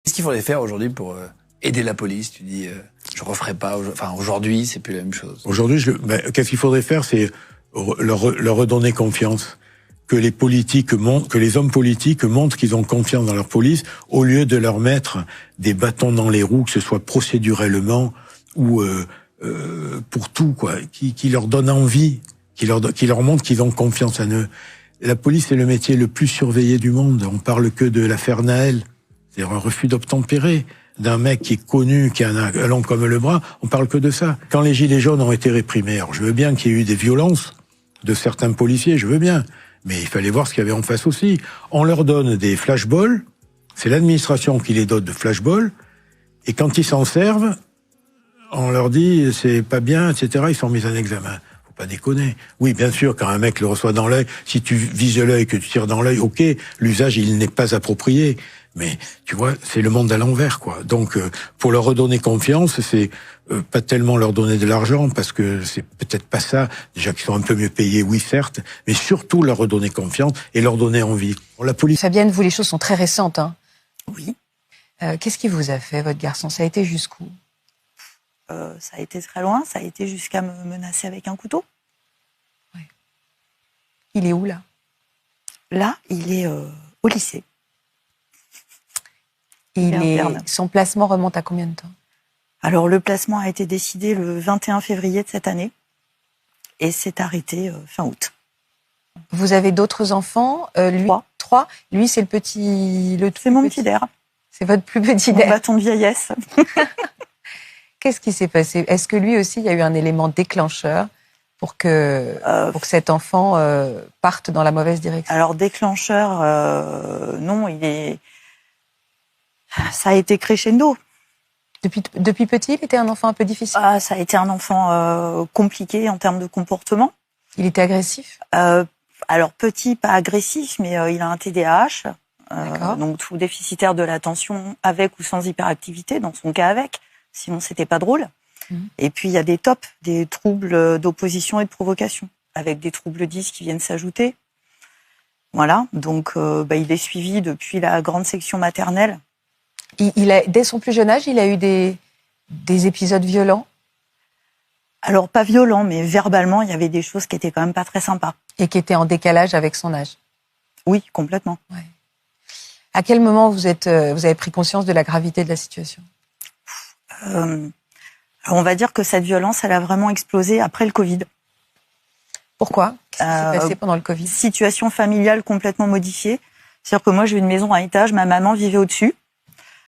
Qu'est-ce qu'il faudrait faire aujourd'hui pour aider la police? Tu dis, je referai pas. Enfin, aujourd'hui, c'est plus la même chose. Aujourd'hui, qu'est-ce qu'il faudrait faire? C'est leur redonner confiance. Que les politiques montrent, que les hommes politiques montrent qu'ils ont confiance dans leur police, au lieu de leur mettre des bâtons dans les roues, que ce soit procédurellement ou pour tout, quoi. Qui leur donne envie, qui leur montre qu'ils ont confiance en eux. La police est le métier le plus surveillé du monde. On parle que de l'affaire Naël, c'est-à-dire un refus d'obtempérer d'un mec qui est connu, qui a un long comme le bras. On parle que de ça. Quand les gilets jaunes ont été réprimés, alors je veux bien qu'il y ait eu des violences de certains policiers, je veux bien. Mais il fallait voir ce qu'il y avait en face aussi. On leur donne des flashballs, c'est l'administration qui les donne de flashballs, et quand ils s'en servent, on leur dit c'est pas bien, etc. Ils sont mis en examen. Faut pas déconner. Oui, bien sûr, quand un mec le reçoit dans l'œil, si tu vises l'œil, que tu tires dans l'œil, ok, l'usage il n'est pas approprié. Mais tu vois, c'est le monde à l'envers, quoi. Donc, pour leur redonner confiance, c'est pas tellement leur donner de l'argent, parce que c'est peut-être pas ça. Déjà qu'ils sont un peu mieux payés, oui, certes, mais surtout leur redonner confiance et leur donner envie. Pour la police. Fabienne, vous, les choses sont très récentes, hein. Oui. Qu'est-ce qui vous a fait, votre garçon? Ça a été jusqu'où? Ça a été très loin. Ça a été jusqu'à me menacer avec un couteau. Ouais. Il est où, là? Là, il est au lycée. Son placement remonte à combien de temps? Alors, le placement a été décidé le 21 février de cette année et s'est arrêté fin août. Vous avez d'autres enfants? Lui, 3. Lui, c'est le petit... C'est mon petit der. C'est votre plus petit der. Mon bâton de vieillesse. Qu'est-ce qui s'est passé? Est-ce que lui aussi, il y a eu un élément déclencheur pour que cet enfant parte dans la mauvaise direction? Alors, déclencheur, non, ça a été crescendo. Depuis petit, il était un enfant un peu difficile? Ça a été un enfant compliqué en termes de comportement. Il était agressif? Alors, petit, pas agressif, mais il a un TDAH. Donc, tout déficitaire de l'attention, avec ou sans hyperactivité, dans son cas avec. Sinon, c'était pas drôle. Et puis, il y a des TOP, des troubles d'opposition et de provocation, avec des troubles 10 qui viennent s'ajouter. Voilà, donc il est suivi depuis la grande section maternelle. Dès son plus jeune âge, il a eu des épisodes violents? Alors, pas violents, mais verbalement, il y avait des choses qui étaient quand même pas très sympas. Et qui étaient en décalage avec son âge? Oui, complètement. Ouais. À quel moment vous avez pris conscience de la gravité de la situation? On va dire que cette violence, elle a vraiment explosé après le Covid. Pourquoi? Qu'est-ce qui s'est passé pendant le Covid? Situation familiale complètement modifiée. C'est-à-dire que moi, j'ai une maison à étage, ma maman vivait au-dessus.